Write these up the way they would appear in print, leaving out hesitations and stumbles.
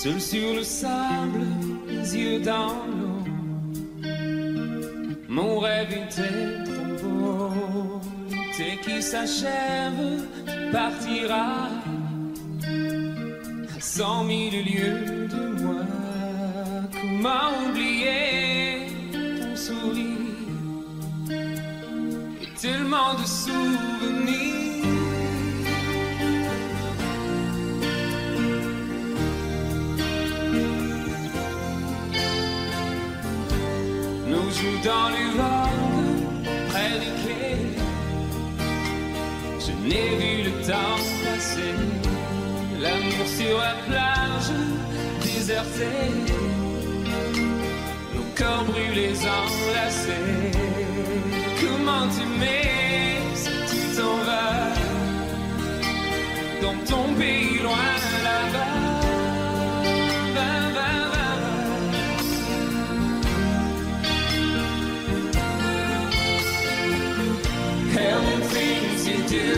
Seul sur le sable, les yeux dans l'eau, mon rêve était trop beau. L'été qui s'achève, tu partiras à 100 000 lieues de moi. Comment oublier ton sourire et tellement de souvenirs. Nous jouons dans l'Irlande, près des quais. Je n'ai vu le temps passer. L'amour sur la plage, désertée. Nos corps brûlés, enlacés. Comment t'aimer si tu t'en vas dans ton pays loin là-bas. Hell, the things you do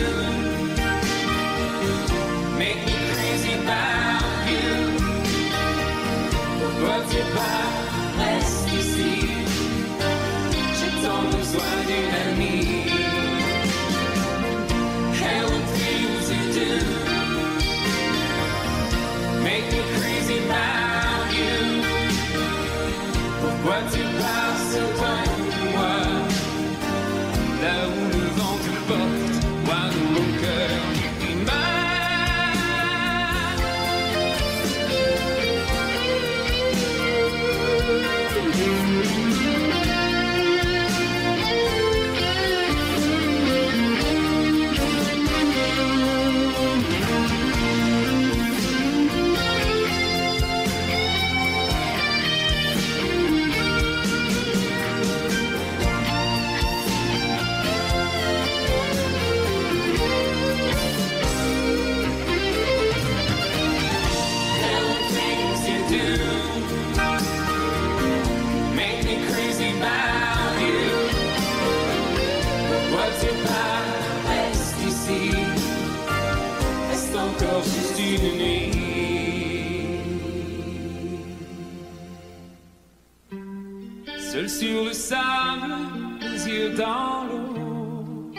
make me crazy about you. Pourquoi tu pars, reste ici. J'ai tant besoin d'une amie. Hell, the things you do make me crazy about you. Pourquoi tu pars si loin de moi? Là où le vent te porte, moi dans mon cœur qui juste une nuit. Seul sur le sable, les yeux dans l'eau,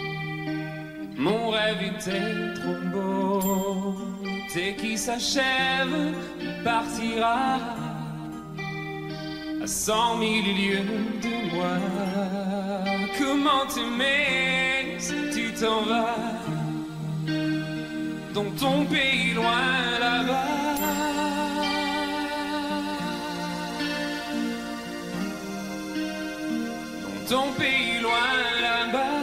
mon rêve était trop beau. L'été qui s'achève, il partira à 100 000 lieues de moi. Comment t'aimer si tu t'en vas dans ton pays loin là-bas. Dans ton pays loin là-bas.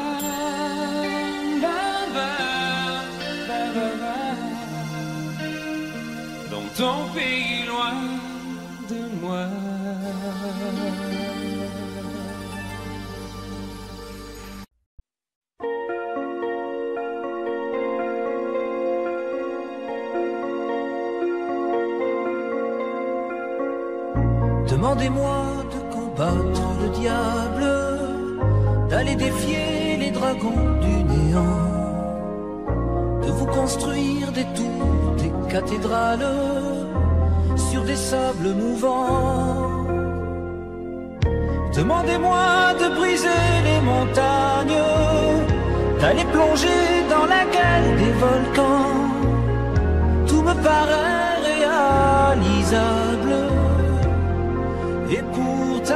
Dans ton pays loin de moi. Demandez-moi de combattre le diable, d'aller défier les dragons du néant, de vous construire des tours, des cathédrales sur des sables mouvants. Demandez-moi de briser les montagnes, d'aller plonger dans la gueule des volcans. Tout me paraît réalisable. Et pourtant,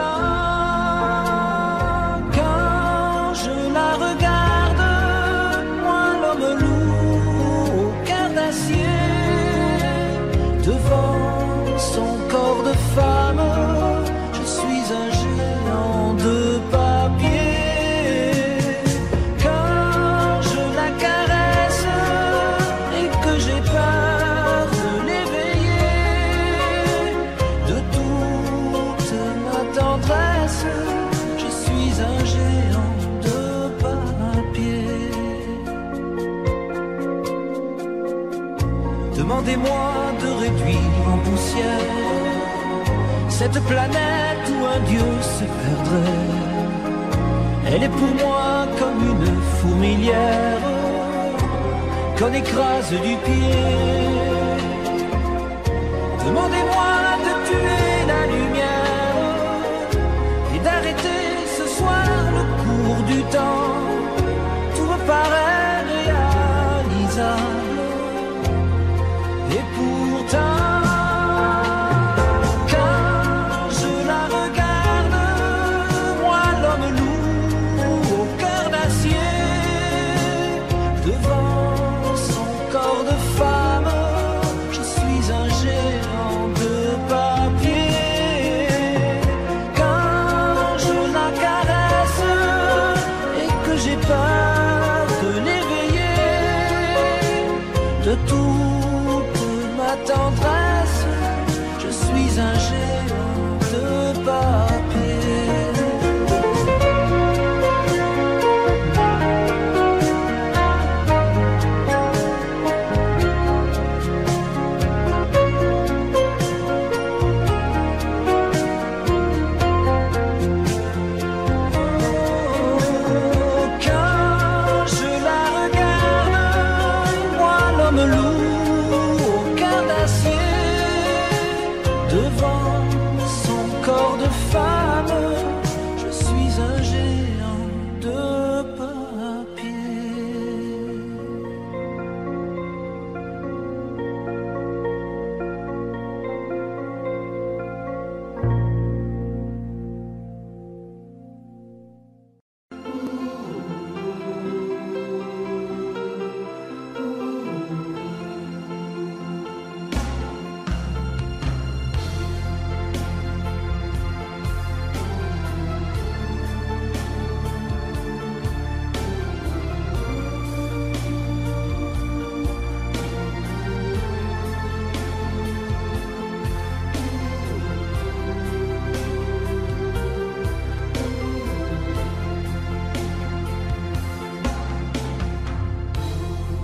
quand je la regarde, moi l'homme lourd au cœur d'acier, devant son corps de femme, je suis un géant de papier. Quand je la caresse et que j'ai peur de l'éveiller, de toute ma tendresse, je suis un géant de papier. Demandez-moi de réduire en poussière cette planète où un dieu se perdrait. Elle est pour moi comme une fourmilière qu'on écrase du pied. Demandez-moi de tuer la lumière et d'arrêter ce soir le cours du temps. Tout me paraît réalisable et pourtant de toute ma tendresse, je suis un géant de papier.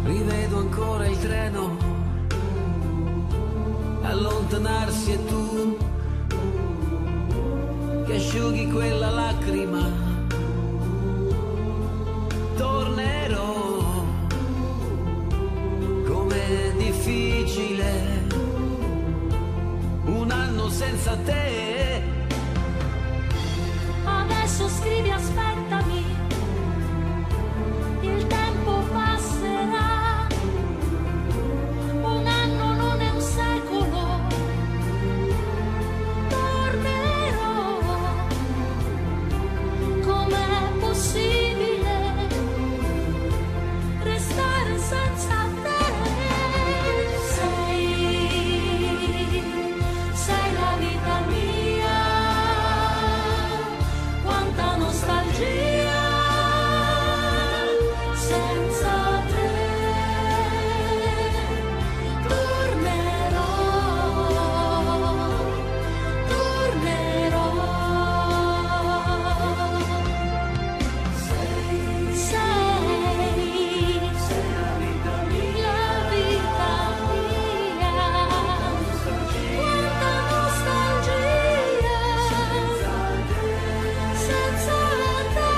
Rivedo ancora il treno allontanarsi e tu che asciughi quella lacrima. Tornerò, com'è difficile un anno senza te. Adesso scrivi aspettami, il tempo passerà. Un anno non è un secolo, tornerò. Com'è possibile restare senza te? Sei la vita mia, quanta nostalgia senza te. Tornerò, tornerò. Sei la vita mia, quanta nostalgia senza te.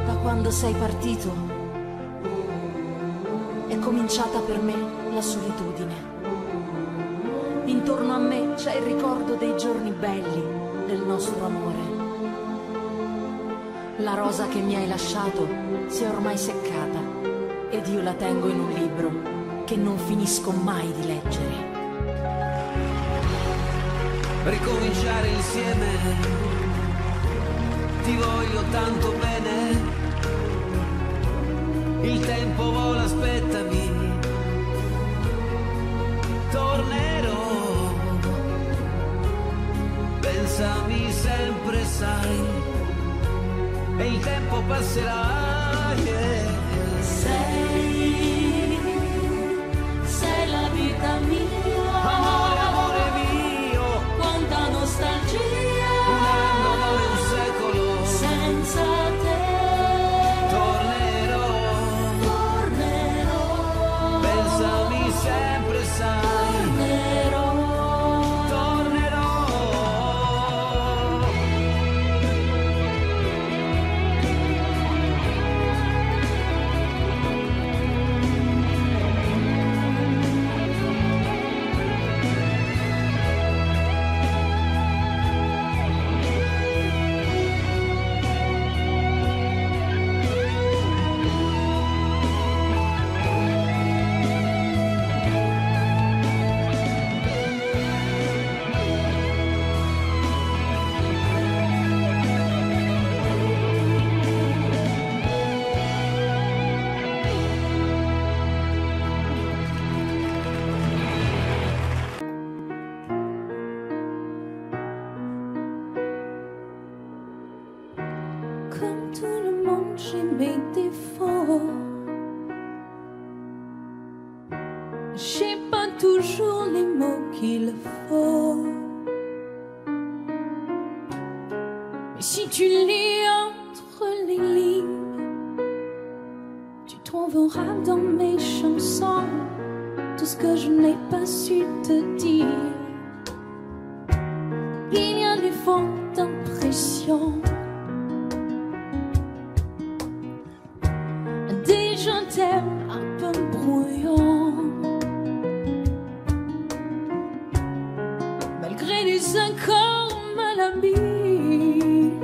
Da quando sei partito è cominciata per me la solitudine. Intorno a me c'è il ricordo dei giorni belli del nostro amore. La rosa che mi hai lasciato si è ormai seccata ed io la tengo in un libro che non finisco mai di leggere. Ricominciare insieme, ti voglio tanto bene. Il tempo vola, aspettami, tornerò. Pensami sempre, sai, e il tempo passerà. Yeah. Sei la vita mia, Amore, amore mio, quanta nostalgia un anno non è un secolo. senza te. Tornerò, Tornerò, pensami sempre, sai, tornerò. tornerò. comme tout le monde, j'ai mes défauts. J'ai pas toujours les mots qu'il faut. Mais si tu lis entre les lignes, tu trouveras dans mes chansons tout ce que je n'ai pas su te dire. Il y a des fonds d'impression, des je t'aime un peu brouillons, malgré les accords mal habillés.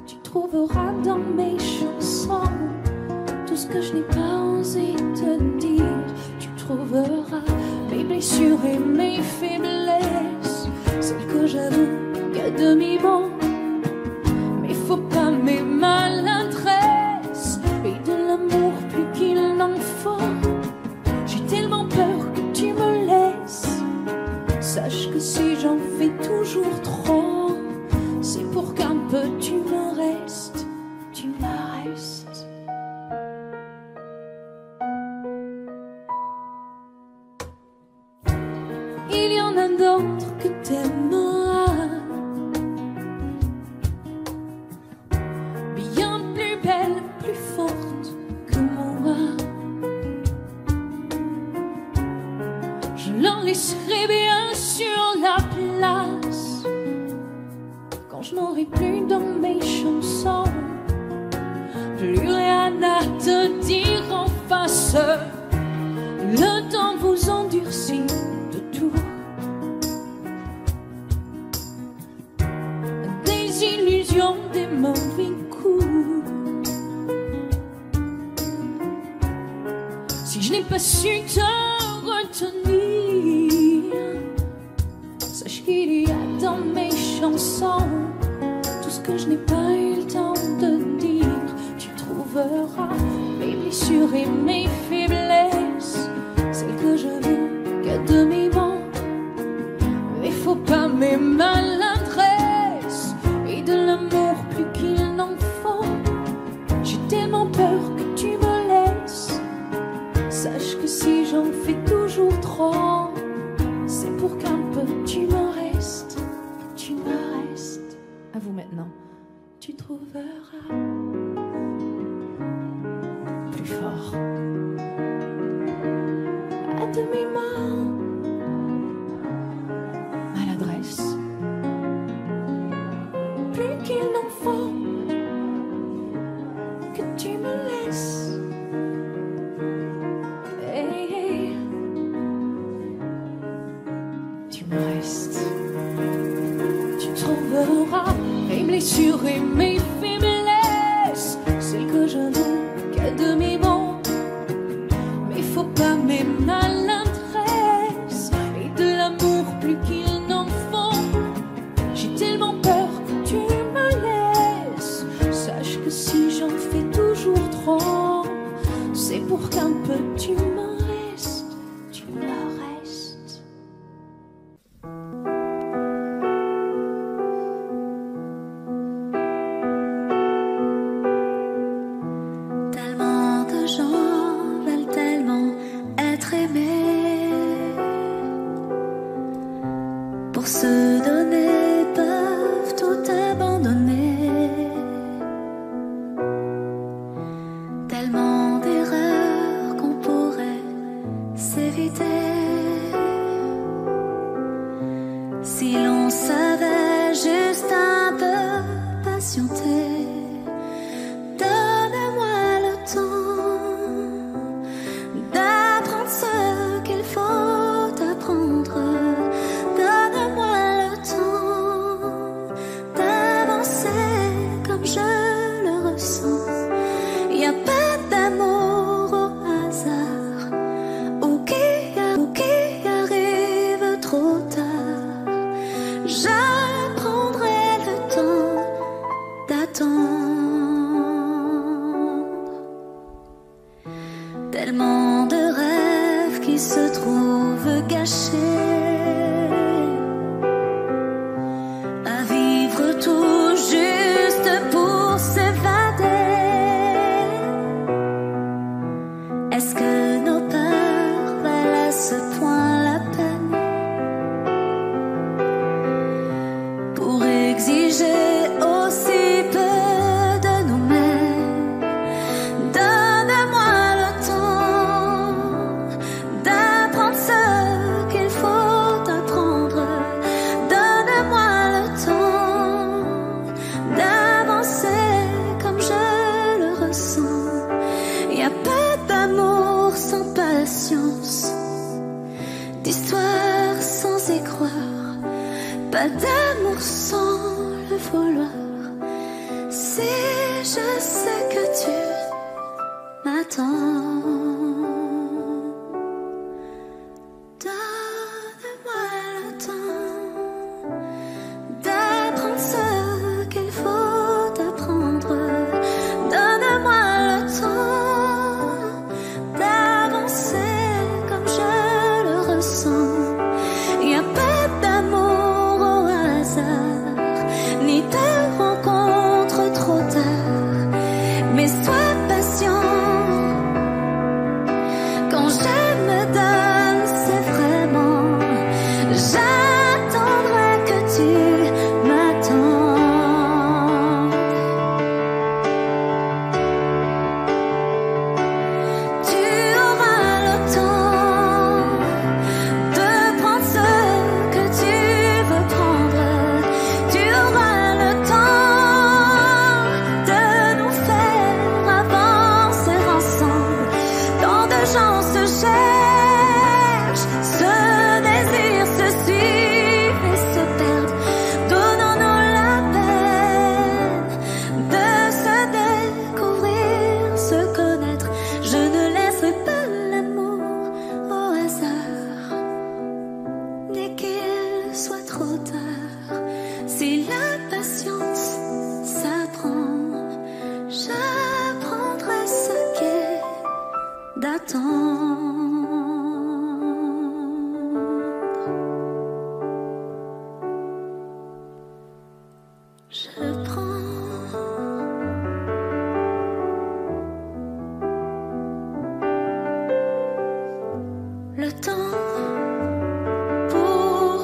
Tu trouveras dans mes chansons tout ce que je n'ai pas osé te dire. Tu trouveras mes blessures et mes faiblesses, celles que j'avoue qu'à demi-mot. Mais faut pas mes maladresses et de l'amour plus qu'il n'en faut. J'ai tellement peur que tu me laisses. Sache que si j'en fais toujours trop, c'est pour qu'un peu tu me restes, tu me restes. Il y en a d'autres que t'aimeras, bien plus belle, plus forte que moi. Je leur laisserai bien sur la place quand je n'aurai plus dans mes chansons plus rien à te dire en face. Le temps vous endurcit de tout, des illusions, des mauvais coups. Si je n'ai pas su te retenir, sache qu'il y a dans mes chansons tout ce que je n'ai pas eu le temps de dire. Tu trouveras mes blessures et mes faiblesses, celles que j'avoue qu'à demi-mot. Mais faut pas mes maladresses et de l'amour plus qu'il n'en faut. J'ai tellement peur que tu me laisses. Sache que si j'en fais toujours trop, c'est pour qu'un peu tu me restes, tu me restes. À vous maintenant. Tu trouveras plus fort à demi-mot, maladresse plus qu'il n'en faut, que tu me laisses. Hey, hey. Tu me restes. Tu trouveras mes blessures et mes faiblesses, celles que j'avoue qu'à demi-mot. Mais faut pas mes maladresses et de l'amour plus qu'il n'en faut. J'ai tellement peur que tu me laisses. Sache que si j'en fais toujours trop, c'est pour qu'un peu tu me restes, tu me restes. Tellement de gens veulent tellement être aimés, pour se donner peuvent tout abandonner. Tellement d'erreurs qu'on pourrait s'éviter si l'on savait juste un peu patienter. Donne-moi le temps d'apprendre ce qu'il faut apprendre. Donne-moi le temps d'avancer comme je le ressens. Y a pas d'amour au hasard ou qui arrive trop tard. Je prendrai le temps d'attendre. Tellement de rêves qui se trouvent gâchés à vivre tout juste pour patience, d'histoire sans y croire, pas d'amour sans le vouloir. Si je sais que tu m'attends, donne-moi le temps d'apprendre ce qu'il faut apprendre. Donne-moi le temps d'avancer comme je le ressens. Y a pas d'amour au hasard, ni de rencontre trop tard. Mais sois patient. Quand je me donne, c'est vraiment. J'attendrai que tu m'attendes. Tu auras le temps de prendre ce que tu veux prendre. Tu auras le temps de nous faire avancer ensemble. Tant de gens se cherchent, se désirent, se suivent et se perdent. Donnons-nous la peine de se découvrir, se connaître. Je ne laisserai pas l'amour au hasard, ni qu'il soit trop tard. Si la patience s'apprend, j'apprendrai ce qu'est d'attendre. Je prends le temps pour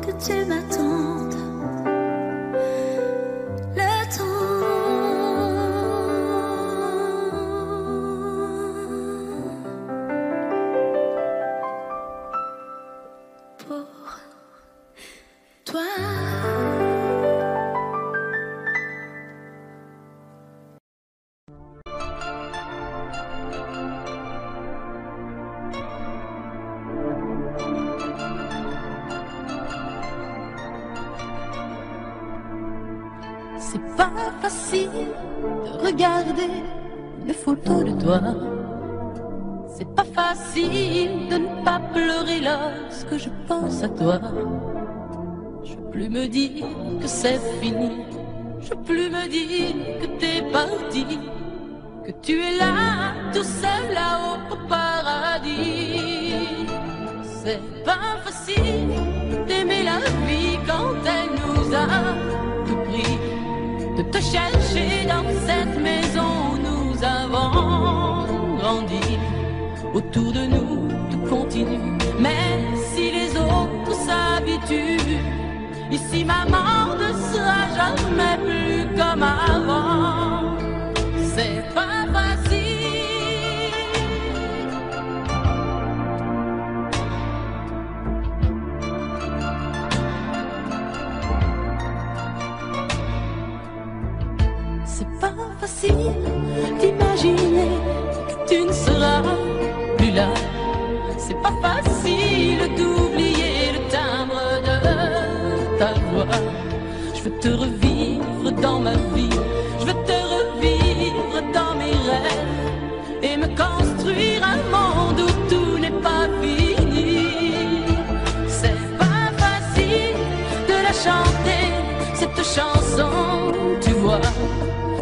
que tu m'attendes. Le temps pour toi. C'est pas facile de regarder une photo de toi. C'est pas facile de ne pas pleurer lorsque je pense à toi. Je veux plus me dire que c'est fini. Je veux plus me dire que t'es parti, que tu es là, tout seul là-haut au paradis. C'est pas facile d'aimer la vie quand elle nous a tout pris, de te chercher dans cette maison où nous avons grandi. Autour de nous, tout continue, mais si les autres s'habituent, ici maman ne sera jamais plus comme avant. C'est pas facile. C'est pas facile d'imaginer que tu ne seras plus là. C'est pas facile d'oublier le timbre de ta voix. Je veux te revivre dans ma vie, je veux te revivre dans mes rêves et me construire un monde où tout n'est pas fini. C'est pas facile de la chanter, cette chanson, tu vois.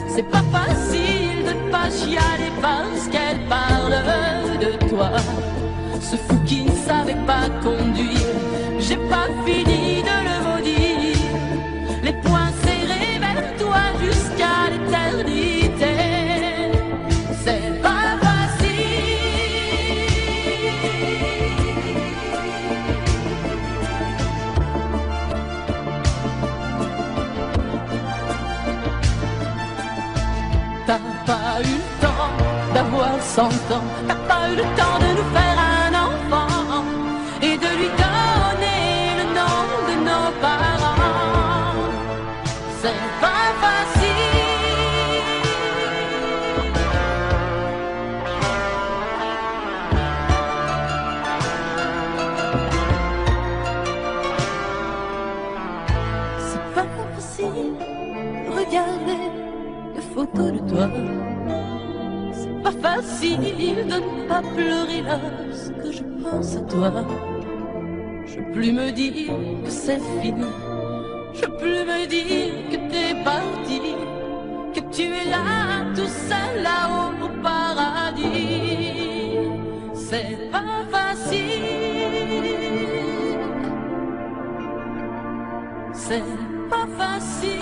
C'est pas facile de ne pas chialer parce qu'elle parle de toi. Ce fou qui ne savait pas conduire, j'ai pas fini de le maudire. Les poings serrés vers toi jusqu'à l'éternité. C'est pas facile. T'as pas eu le temps d'avoir 100 ans, t'as pas eu le temps de nous faire un enfant et de lui donner le nom de nos parents. C'est pas facile. facile de ne pas pleurer lorsque je pense à toi. Je peux plus me dire que c'est fini. Je peux plus me dire que t'es parti, que tu es là, tout seul là-haut au paradis. C'est pas facile. C'est pas facile.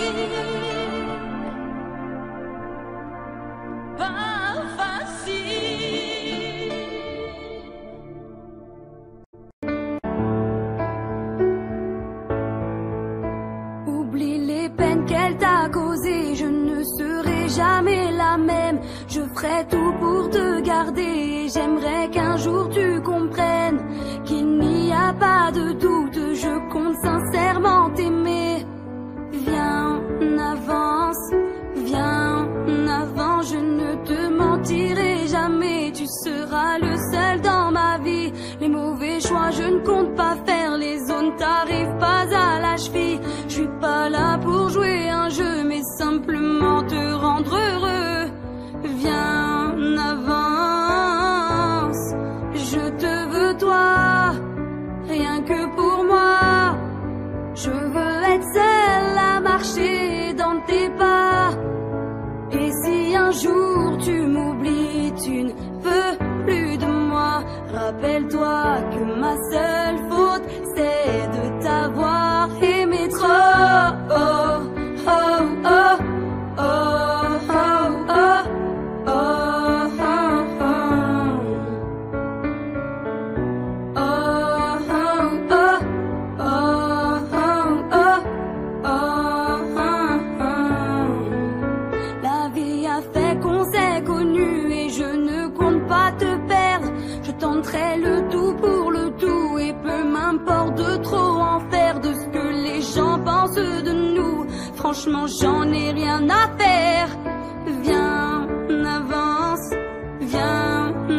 Pas facile. Oublie les peines qu'elle t'a causées, je ne serai jamais la même. Je ferai tout pour te garder, j'aimerais qu'un jour tu comprennes qu'il n'y a pas de doute, je compte sincèrement t'aimer. Viens, avance, viens avant, je ne te mentirai jamais, tu seras le seul dans ma vie. Les mauvais choix je ne compte pas faire, les zones t'arrivent pas à la cheville. Je suis pas là pour jouer un jeu, mais simplement te rendre heureux. Viens, avance, je te veux toi, rien que pour moi. Je veux être seule à marcher dans tes pas. Et si un jour tu m'oublies, tu ne veux plus de moi, rappelle-toi que ma seule faute, c'est de t'avoir aimé trop. Oh, oh, oh, oh, oh, oh, oh, oh, oh, le tout pour le tout, et peu m'importe de trop en faire de ce que les gens pensent de nous. Franchement j'en ai rien à faire. Viens,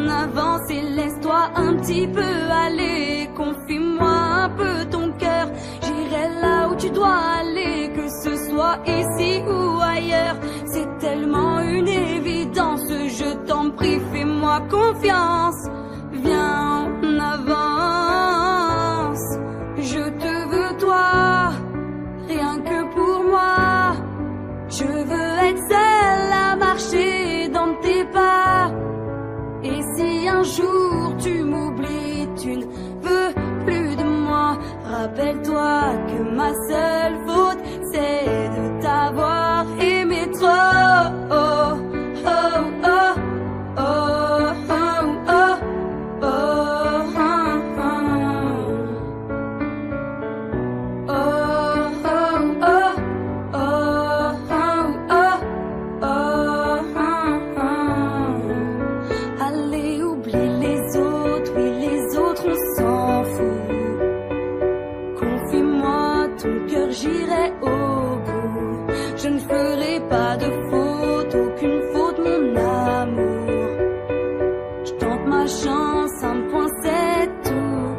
avance et laisse-toi un petit peu aller. Confie-moi un peu ton cœur, j'irai là où tu dois aller, que ce soit ici ou ailleurs. C'est tellement une évidence, je t'en prie fais-moi confiance. Viens, avance, je te veux toi, rien que pour moi. Je veux être seule à marcher dans tes pas. Et si un jour tu m'oublies, tu ne veux plus de moi, rappelle-toi que ma seule faute, c'est de t'avoir aimé trop. Oh, oh, oh, oh, oh, oh. J'irai au bout, je ne ferai pas de faute, aucune faute mon amour. Je tente ma chance, un point c'est tout.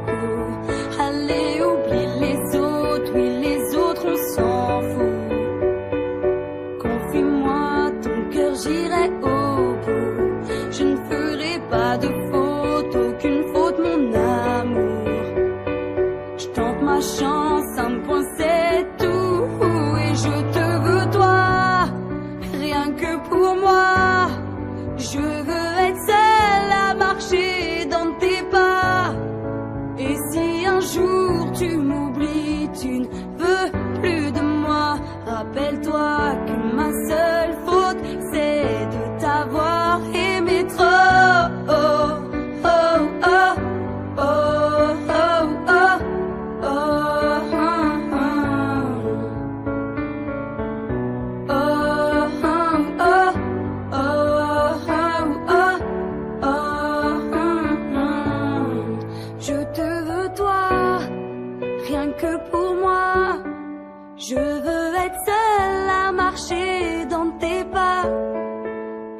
Allez oublie les autres, oui les autres on s'en fout. Confie-moi ton cœur, j'irai au bout, je ne ferai pas de faute, aucune faute mon amour. Je tente ma chance, un point c'est tout, et je te veux toi, rien que pour moi. Je veux être seule à marcher dans tes pas. Et si un jour tu m'oublies, tu ne veux plus de moi, rappelle-toi que ma seule faute, c'est de t'avoir aimé trop. Oh, oh, oh, oh, oh, oh, oh, je veux être seule à marcher dans tes pas.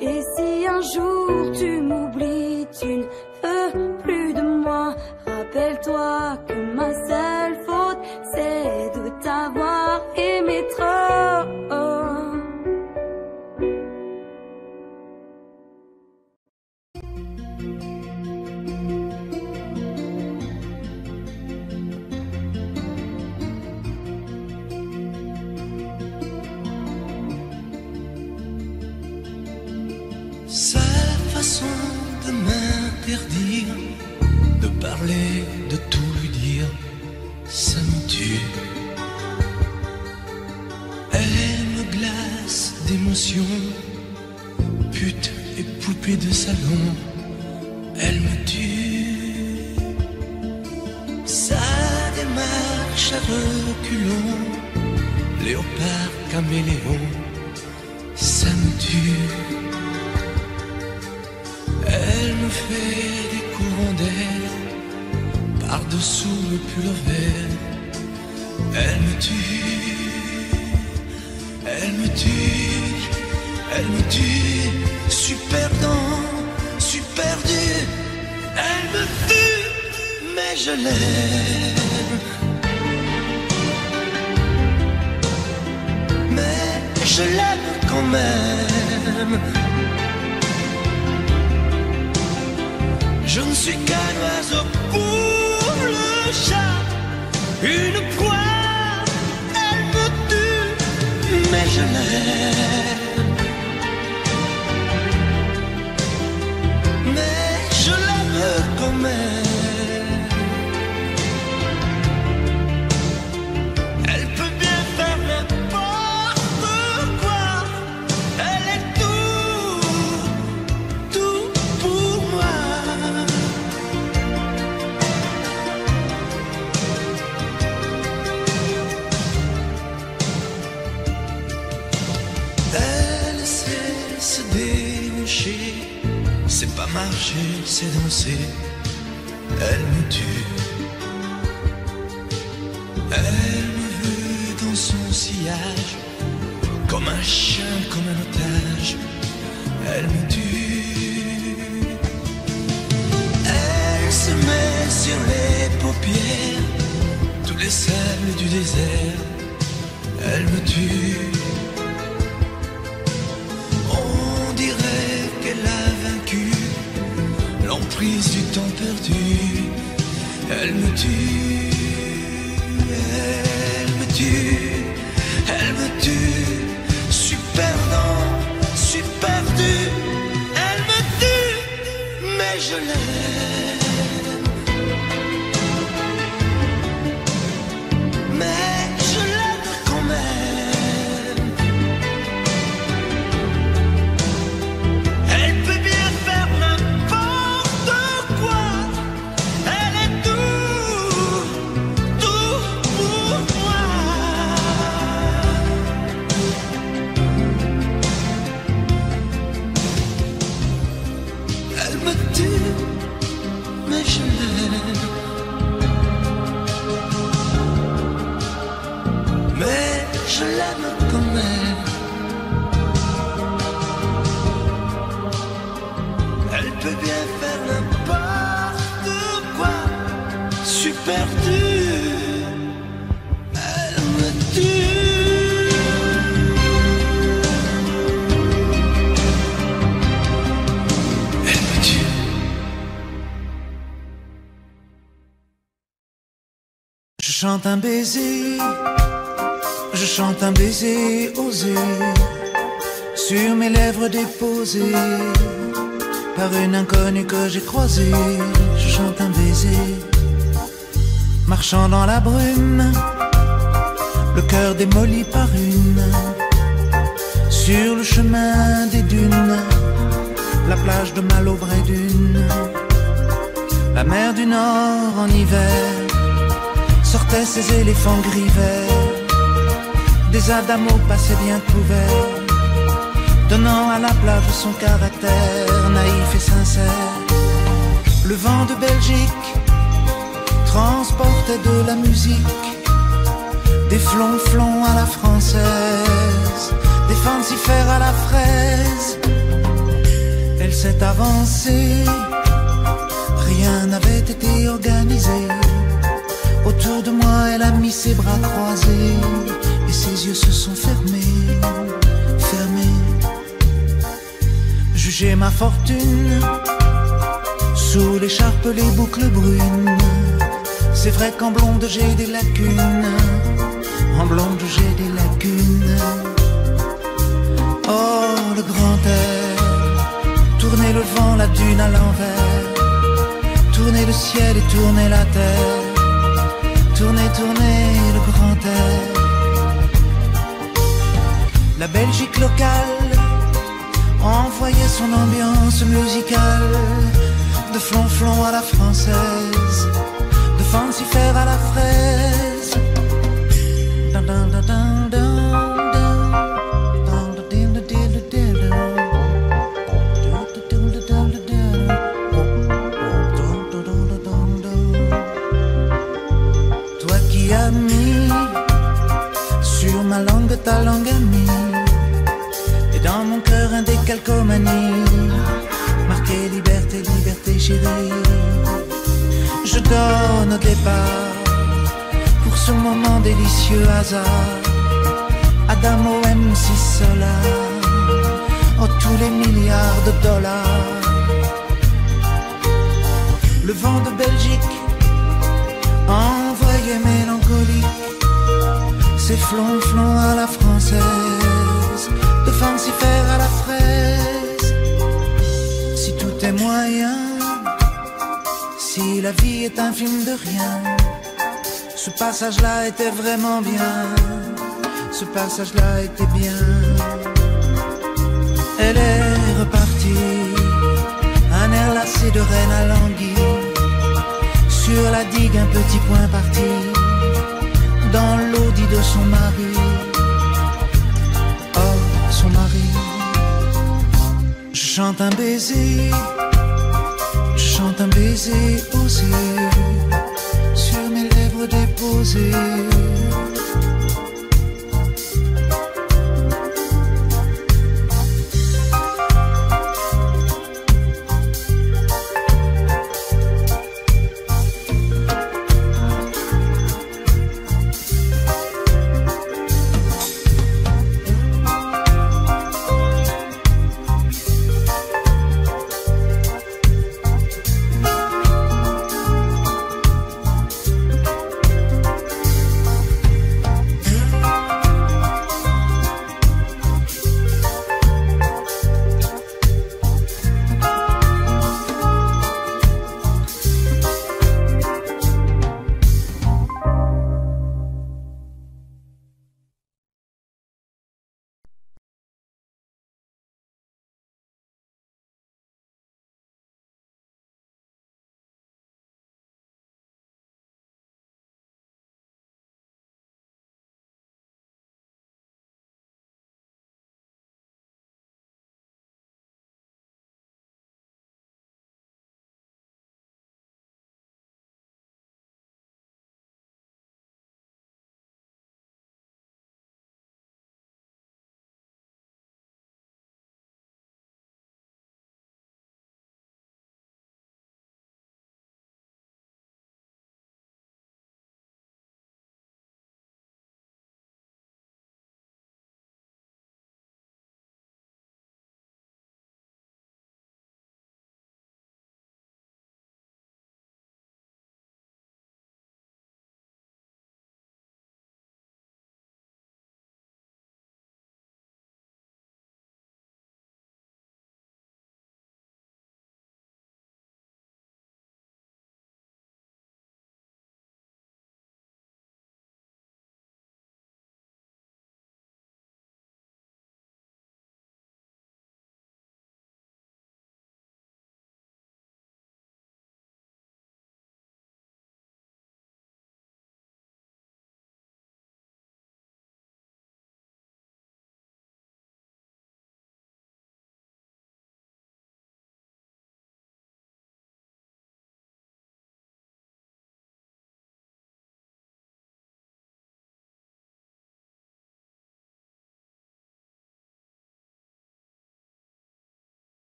Et si un jour tu m'oublies, tu ne veux plus de moi, rappelle-toi que ma seule faute, c'est de t'avoir aimé trop. s'interdire de parler, de tout lui dire, ça me tue. Elle me glace d'émotion, pute et poupée de salon, elle me tue. Sa démarche à reculons, léopard caméléon, ça me tue. Elle me fait des courants d'air par-dessous le pull vert. Elle me tue, elle me tue, elle me tue. Super dans, super dur. Elle me tue, mais je l'aime. Mais je l'aime quand même. Je ne suis qu'un oiseau pour le chat, une proie, elle me tue, mais je l'aime. Mais je l'aime quand même. Elle peut bien faire n'importe quoi, elle est tout pour moi. C'est pas marcher, c'est danser. Elle me tue. Elle me veut dans son sillage, comme un chien, comme un otage. Elle me tue. Elle se met sur les paupières tous les sables du désert. Elle me tue. Elle a vaincu l'emprise du temps perdu. Elle me tue, elle me tue, elle me tue. Super dans, super dur. Elle me tue, mais je l'aime. Mais je l'aime quand même. Elle peut bien faire n'importe quoi. Elle est tout pour moi. Elle me tue, mais je l'aime. Mais je l'aime quand même. Elle peut bien faire n'importe quoi. Super dur. Elle me tue. Elle me tue. Je chante un baiser. Je chante un baiser osé sur mes lèvres déposées par une inconnue que j'ai croisée. Je chante un baiser, marchant dans la brume, le cœur démoli par une, sur le chemin des dunes, la plage de Malo-Bray-Dunes, la mer du Nord en hiver, sortaient ses éléphants gris verts, des adamos passaient bien couverts, donnant à la plage son caractère naïf et sincère. Le vent de Belgique transportait de la musique, des flonflons à la française, des fancifères à la fraise. Elle s'est avancée, rien n'avait été organisé. Autour de moi, elle a mis ses bras croisés et ses yeux se sont fermés, fermés. Jugez ma fortune, sous l'écharpe les boucles brunes. C'est vrai qu'en blonde j'ai des lacunes, en blonde j'ai des lacunes. Oh le grand air, tourner le vent, la dune à l'envers, tourner le ciel et tourner la terre, tourner, tourner le grand air. La Belgique locale envoyait son ambiance musicale, de flonflon à la française, de fancifère à la fraise. Toi qui as mis sur ma langue ta langue amie, et dans mon cœur un décalcomanie, marqué liberté, liberté chérie. Je donne au départ pour ce moment délicieux hasard, Adamo MC Solar, oh tous les milliards de dollars. Le vent de Belgique envoyé mélancolique, c'est flonflon à la française, de fancifère à la fraise. Si tout est moyen, si la vie est un film de rien, ce passage-là était vraiment bien, ce passage-là était bien. Elle est repartie, un air lassé de reine à l'anguille, sur la digue un petit point parti, dans l'audit de son mari. Oh, son mari. Je chante un baiser, je chante un baiser osé, sur mes lèvres déposées.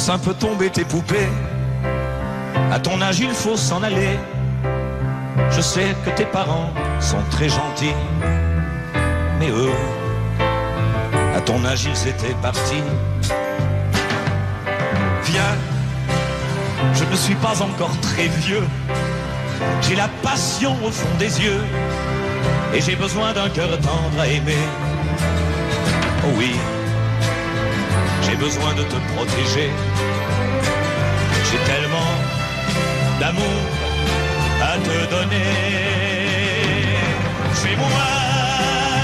Laisse un peu tomber tes poupées. À ton âge il faut s'en aller. Je sais que tes parents sont très gentils, mais eux, à ton âge ils étaient partis. Viens, je ne suis pas encore très vieux. J'ai la passion au fond des yeux et j'ai besoin d'un cœur tendre à aimer. Oh oui, j'ai besoin de te protéger. J'ai tellement d'amour à te donner. Chez moi,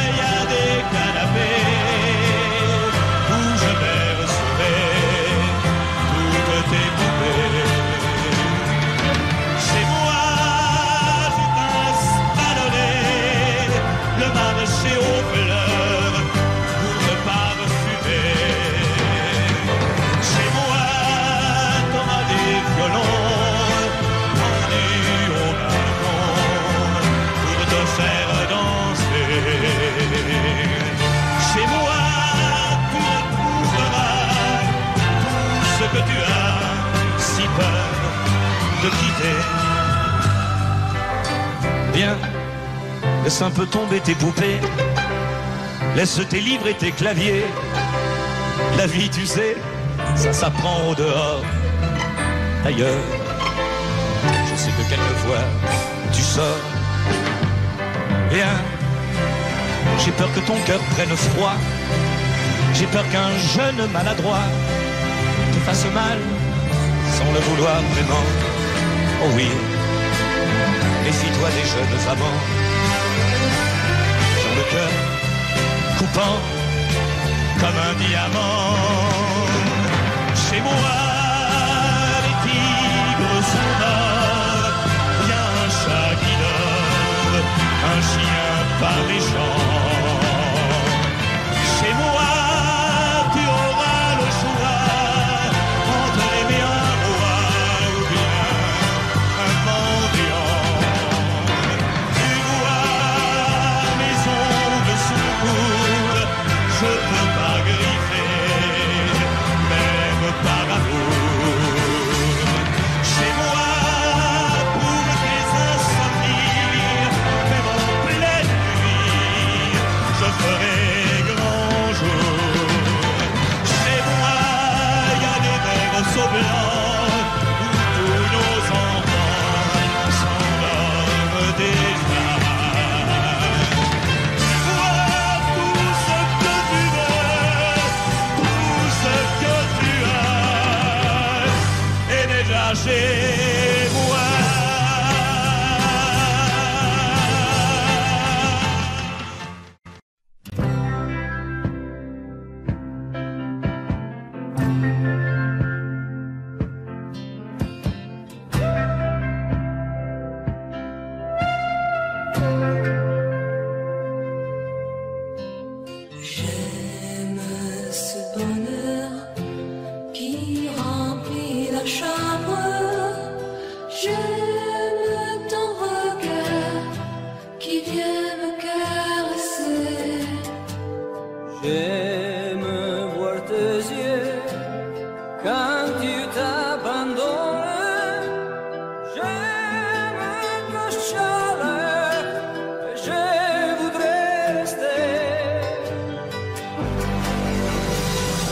il y a des canapés où je vais recevoir toutes tes poupées. Chez moi, j'ai installé le marché aux fleurs pour ne pas refumer. Chez moi, t'auras des violons faire danser. Chez moi, tu retrouveras tout ce que tu as si peur de quitter. Viens, laisse un peu tomber tes poupées. Laisse tes livres et tes claviers. La vie, tu sais, ça s'apprend au dehors. D'ailleurs, je sais que quelquefois tu sors. Viens, j'ai peur que ton cœur prenne froid. J'ai peur qu'un jeune maladroit te fasse mal sans le vouloir vraiment. Oh oui, méfie-toi des jeunes amants qui ont le cœur coupant comme un diamant. Chez moi, les tigres sont morts. Il y a un chat qui dort, un chien par les champs. Chez moi, tu auras le choix entre aimer un roi ou bien un mendiant. Tu vois, mes ongles sont courts, je peux pas griffer, même par amour. Chez moi, pour tes insomnies, même en pleine nuit, je ferai grand jour. Chez moi, y a des berceaux blancs où tous nos enfants s'endorment déjà. Tu vois tout ce que tu veux, tout ce que tu as est déjà chez moi. J'aime ce bonheur qui remplit la chambre. J'aime ton regard qui vient me caresser. J'aime voir tes yeux quand tu t'abandonnes. J'aime ta chaleur et je voudrais rester.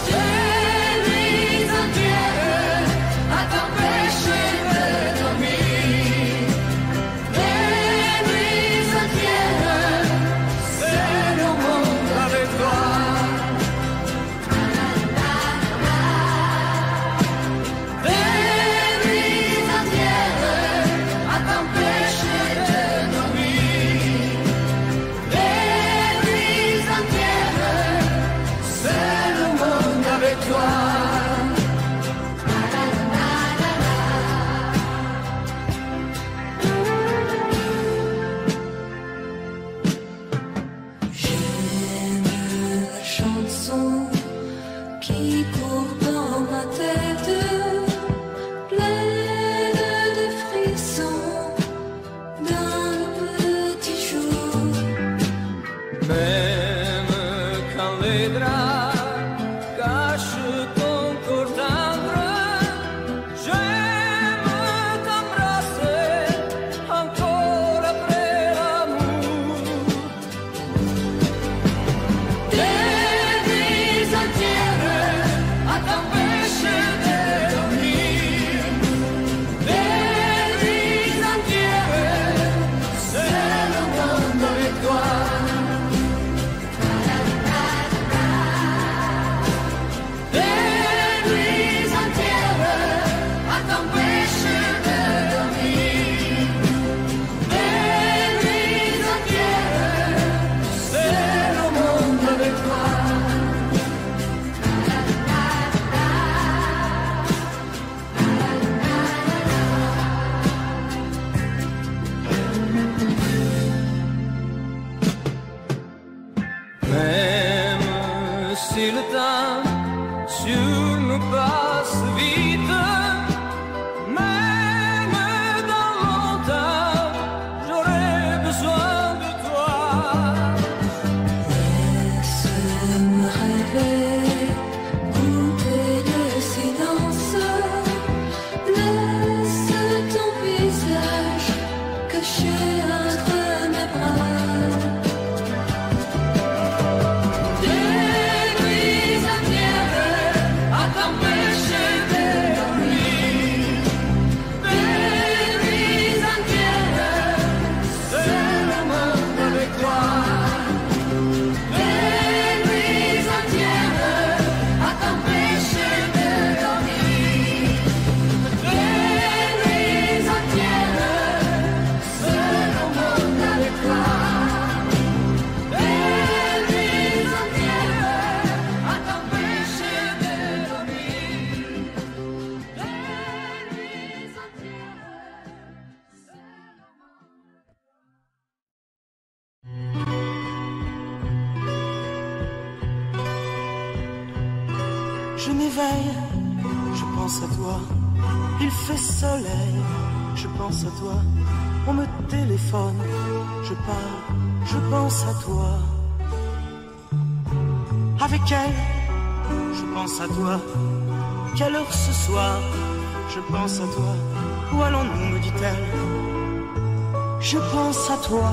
Des nuits entières à t'empêcher de dormir. Des nuits entières seul au monde avec toi. Des nuits entières à t'empêcher de dormir. Des nuits entières seul au monde avec toi. J'aime la chanson qui court dans ma tête, pleine de frissons dans le petit jour. Même quand les draps cachent ton corps tendre, Je m'éveille, je pense à toi. Il fait soleil, je pense à toi. On me téléphone, je parle, je pense à toi. Avec elle, je pense à toi. Quelle heure ce soir, je pense à toi. Où allons-nous, me dit-elle. Je pense à toi.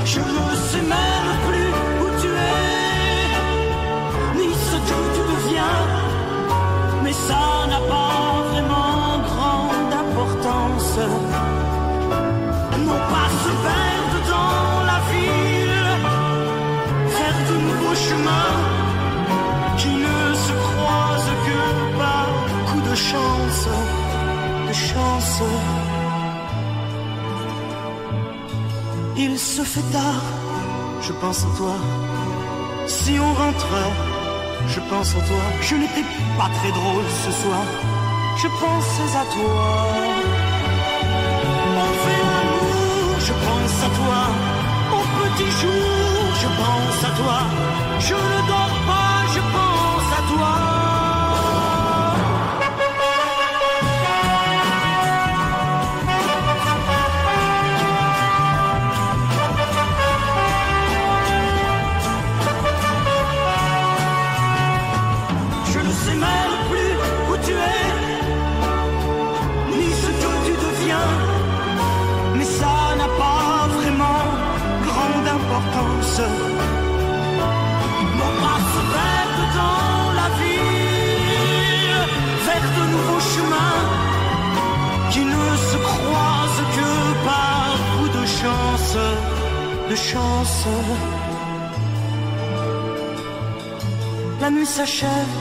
Je ne sais même plus où tu es, ni ce que tu deviens, mais ça n'a pas vraiment grande importance. Non pas se perdre dans la ville, faire de nouveaux chemins qui ne se croisent que par coup de chance, de chance. Il se fait tard, je pense à toi. Si on rentrait, je pense à toi. Je n'étais pas très drôle ce soir, je pensais à toi. On fait l'amour, je pense à toi. Au petit jour, je pense à toi. Je ne dors pas, je pense à toi. Non pas se perdre dans la ville, vers de nouveaux chemins qui ne se croisent que par coup de chance, de chance. La nuit s'achève,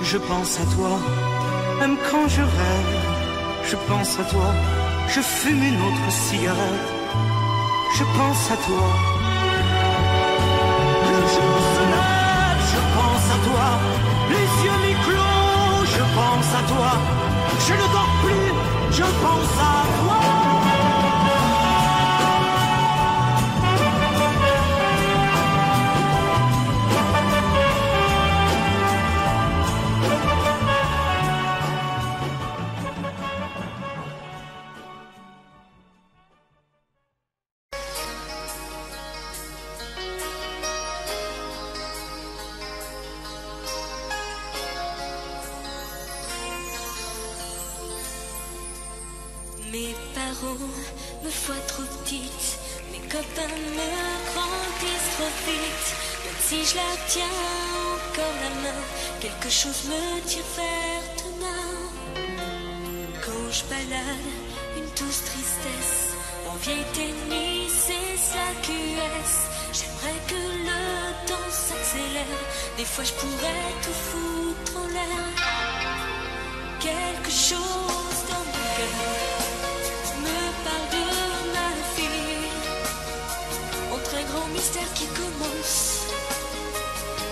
je pense à toi. Même quand je rêve, je pense à toi. Je fume une autre cigarette, je pense à toi. Je pense à toi, les yeux mi-clos, je pense à toi. Je ne dors plus, je pense à toi. Mes parents me voient trop petite, mes copains me grandissent trop vite. Même si je la tiens encore la main, quelque chose me tire vers demain. Quand je balade une douce tristesse, en vieille tennis et sa QS, j'aimerais que le temps s'accélère. Des fois je pourrais tout foutre en l'air. Quelque chose dans mon cœur parle de ma vie, entre un grand mystère qui commence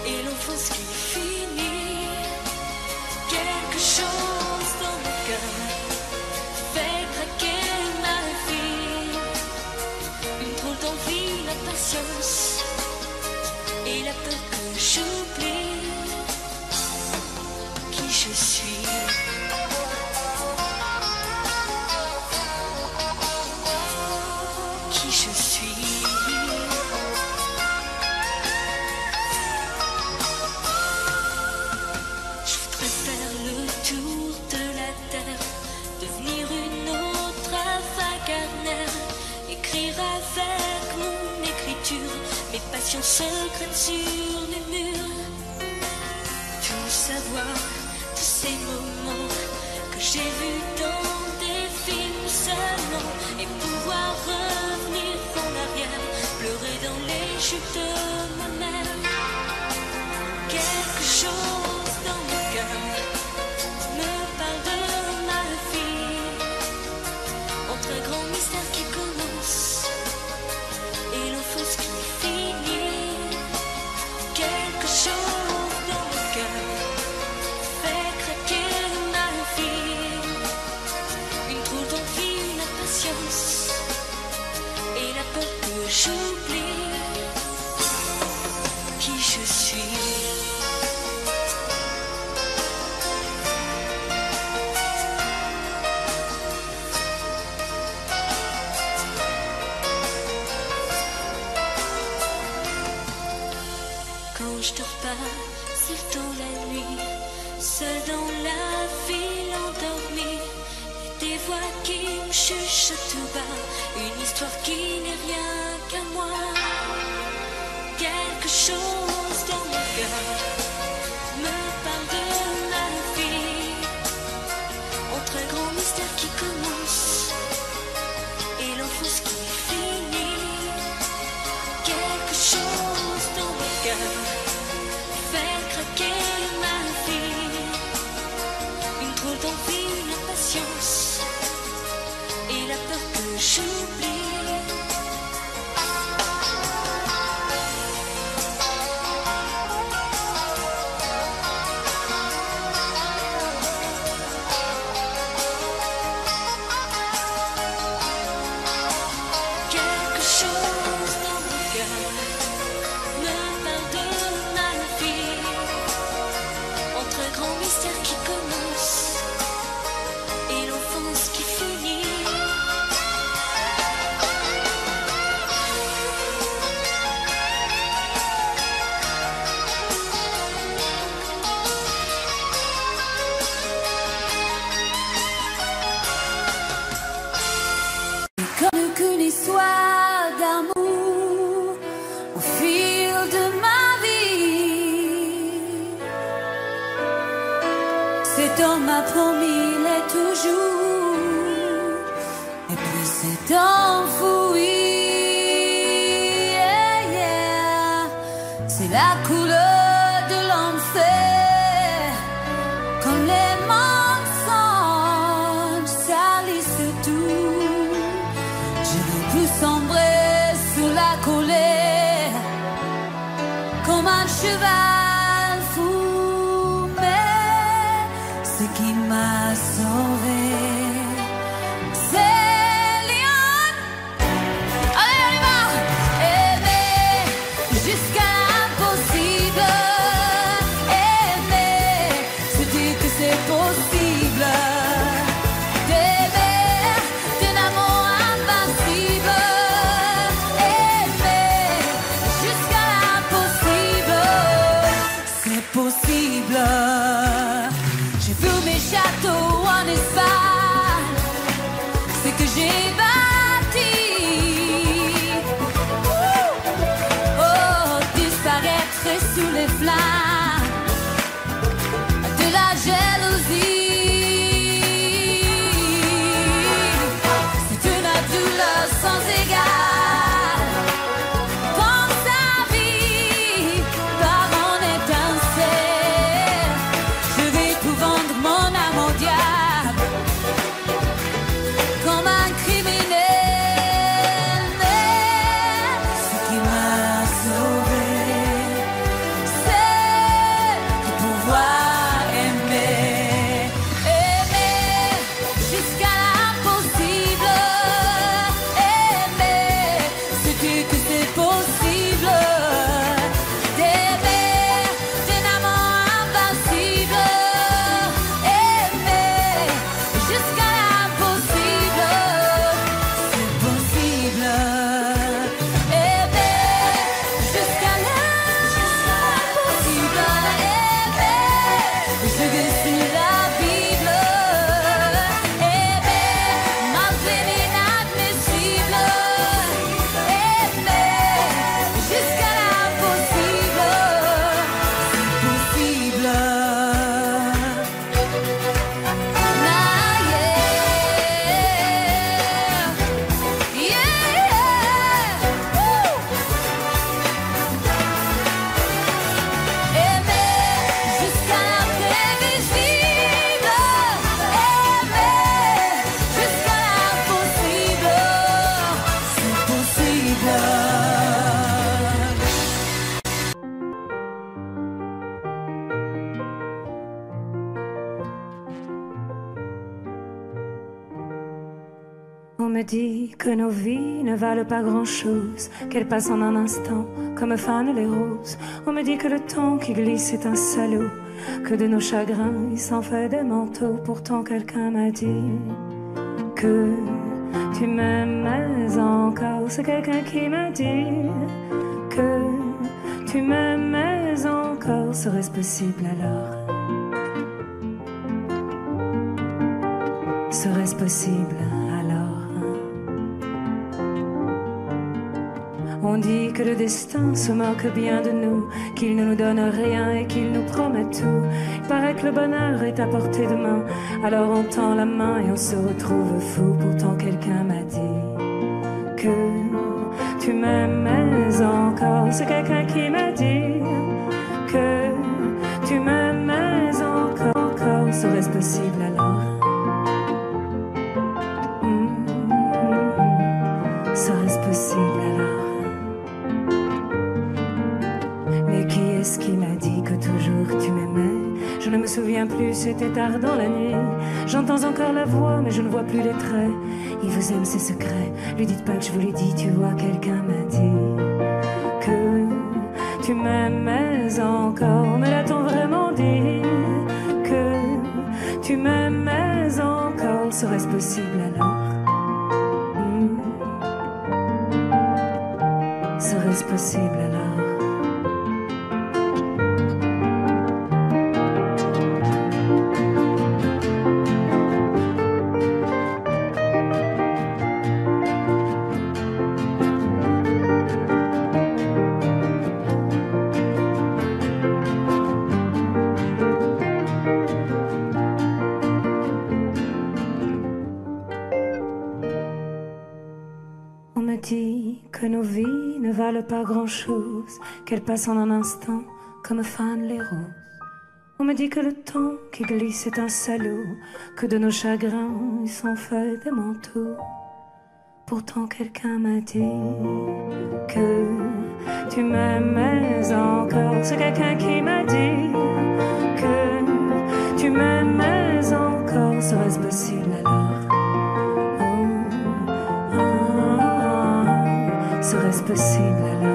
et l'enfance qui finit. Quelque chose dans mon cœur fait craquer ma vie, une drôle d'envie, l'impatience et la peur que j'oublie qui je suis. Avec mon écriture, mes passions secrètes sur les murs. Tout savoir, tous ces moments que j'ai vus dans des films seulement, et pouvoir revenir en arrière, pleurer dans les chutes de ma mère. Quelque chose dans mon cœur me parle de ma vie, entre un grand mystère qui commence et l'enfance qui finit. Quelque chose dans mon cœur fait craquer ma vie, une drôle d'envie, une impatience et la peur que j'oublie qui je suis. chuchote tout bas, une histoire qui n'est rien qu'à moi. Quelque chose dans mon cœur me parle de ma vie, entre un grand mystère qui commence et l'enfance qui finit. Quelque chose dans mon cœur fait craquer ma vie, une drôle d'envie, une impatience et la peur que j'oublie. Quelque chose dans mon cœur me parle de ma vie, entre un grand mystère qui commence et l'enfance qui finit. Comme qu'une histoire d'amour au fil de ma vie. Cet homme m'a promis l'est toujours, et puis s'est enfoui. Yeah, yeah. C'est la couleur de l'enfer, comme les mensonges salissent tout. J'aurais pu sombrer sous la colère comme un cheval fou, mais ce qui m'a sauvé, c'est Léon. Allez, on y va. Aimer jusqu'à l'impossible, aimer, se dire que c'est possible. Possible. J'ai vu mes châteaux en Espagne, c'est que j'ai bâti. Oh, disparaître sous les flammes de la jalousie. C'est une douleur sans égale dans sa vie, par en étincelle. Je vais tout vendre, mon âme au diable, comme un criminel. Mais ce qui m'a sauvé, c'est de pouvoir aimer, aimer jusqu'à l'impossible, aimer, se dire que c'est possible, d'aimer d'un amour invincible, aimer jusqu'à l'impossible, c'est possible, aimer jusqu'à l'impossible, aimer, je vais sur la Bible, aimer malgré l'inadmissible, aimer jusqu'à l'impossible, c'est possible. Ah, yeah. Yeah. Woo. Aimer jusqu'à l'imprévisible, aimer jusqu'à l'impossible, c'est possible. On me dit que nos vies ne valent pas grand-chose, qu'elles passent en un instant comme fanent les roses. On me dit que le temps qui glisse est un salaud, que de nos chagrins il s'en fait des manteaux. Pourtant quelqu'un m'a dit que tu m'aimais encore. C'est quelqu'un qui m'a dit que tu m'aimais encore. Serait-ce possible alors? Serait-ce possible alors? On dit que le destin se moque bien de nous, qu'il ne nous donne rien et qu'il nous promet tout. Il paraît que le bonheur est à portée de main, alors on tend la main et on se retrouve fou. Pourtant quelqu'un m'a dit que tu m'aimais encore. C'est quelqu'un qui m'a dit que tu m'aimais encore. Serait-ce possible alors? Serait-ce possible alors? Mais qui est-ce qui m'a dit que toujours tu m'aimais? Je ne me souviens plus, c'était tard dans la nuit. J'entends encore la voix, mais je ne vois plus les traits. Il vous aime, ses secrets. Lui dites pas que je vous l'ai dit, tu vois, quelqu'un m'a dit que tu m'aimais encore. Mais l'a-t-on vraiment dit que tu m'aimais encore? Serait-ce possible alors? Serait-ce possible alors? On me dit que nos vies ne valent pas grand-chose, qu'elles passent en un instant comme fanent les roses. On me dit que le temps qui glisse est un salaud, que de nos chagrins ils sont faits des manteaux. Pourtant quelqu'un m'a dit que tu m'aimais encore. C'est quelqu'un qui m'a dit que tu m'aimais encore. Serait-ce possible alors? Serait-ce possible alors?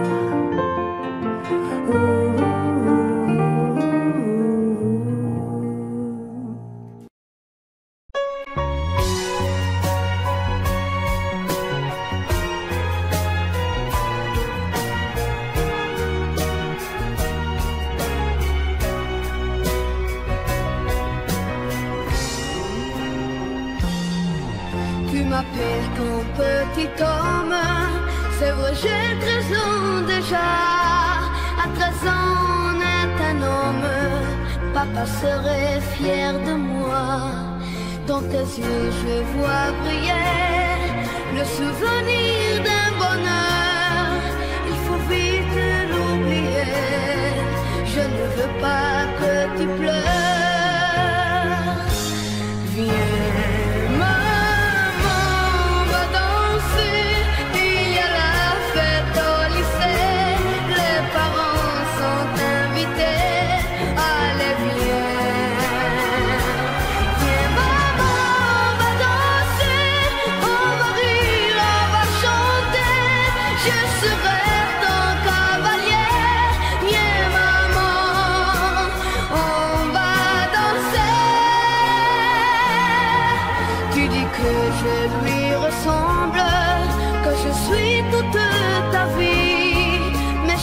Tu m'appelles ton petit homme. C'est vrai, j'ai 13 ans déjà. À 13 ans, on est un homme. Papa serait fier de moi. Dans tes yeux, je vois briller le souvenir d'un bonheur. Il faut vite l'oublier. Je ne veux pas que tu pleures. Viens.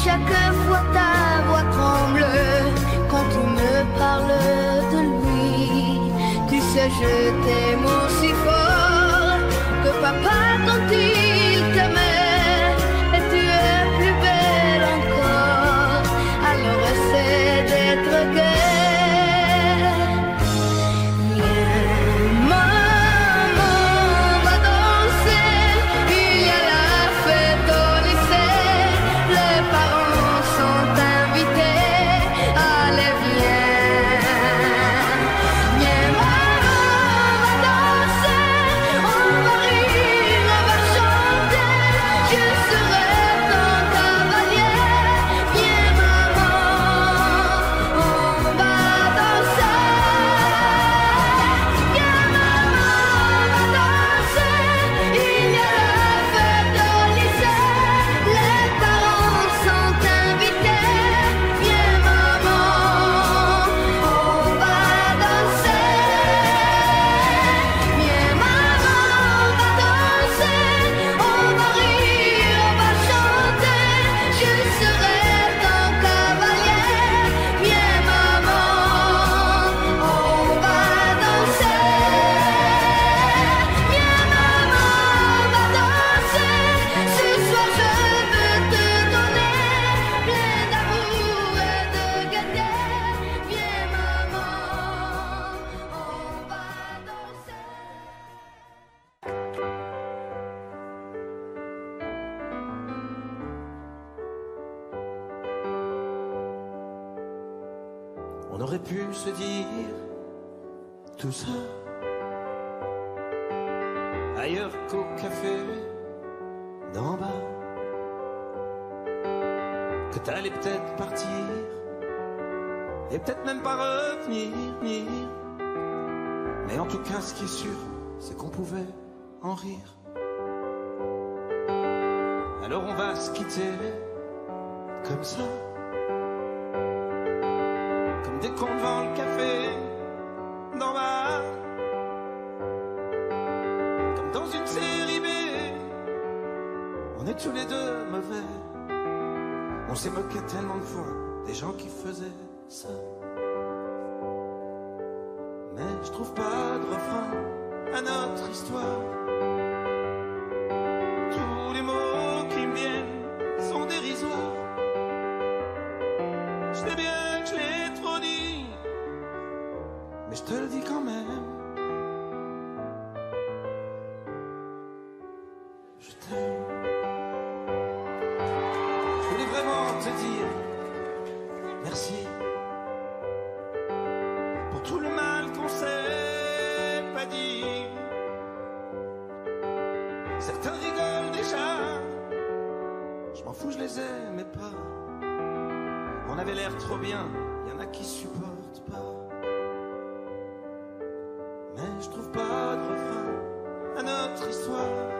Chaque fois ta voix tremble quand tu me parles de lui. Tu sais, je t'aime aussi fort que papa quand il t'aimait. Et tu es plus belle encore, alors essaie d'être gaie. Viens maman, va danser. aurait pu se dire tout ça ailleurs qu'au café d'en bas, que t'allais peut-être partir et peut-être même pas revenir. Mais en tout cas ce qui est sûr, c'est qu'on pouvait en rire. Alors on va se quitter comme ça, comme des cons devant le café d'en bas, comme dans une série B. On est tous les deux mauvais. On s'est moqué tellement de fois des gens qui faisaient ça. Mais je trouve pas de refrain à notre histoire. Tous les mots qui me viennent sont dérisoires. Je sais bien que je l'ai trop dit, mais je te le dis quand même. Je t'aime. Je voulais vraiment te dire merci pour tout le mal qu'on s'est pas dit. Certains rigolent déjà, je m'en fous, je les aimais pas. On avait l'air trop bien, y en a qui supportent pas. Mais je trouve pas de refrain à notre histoire.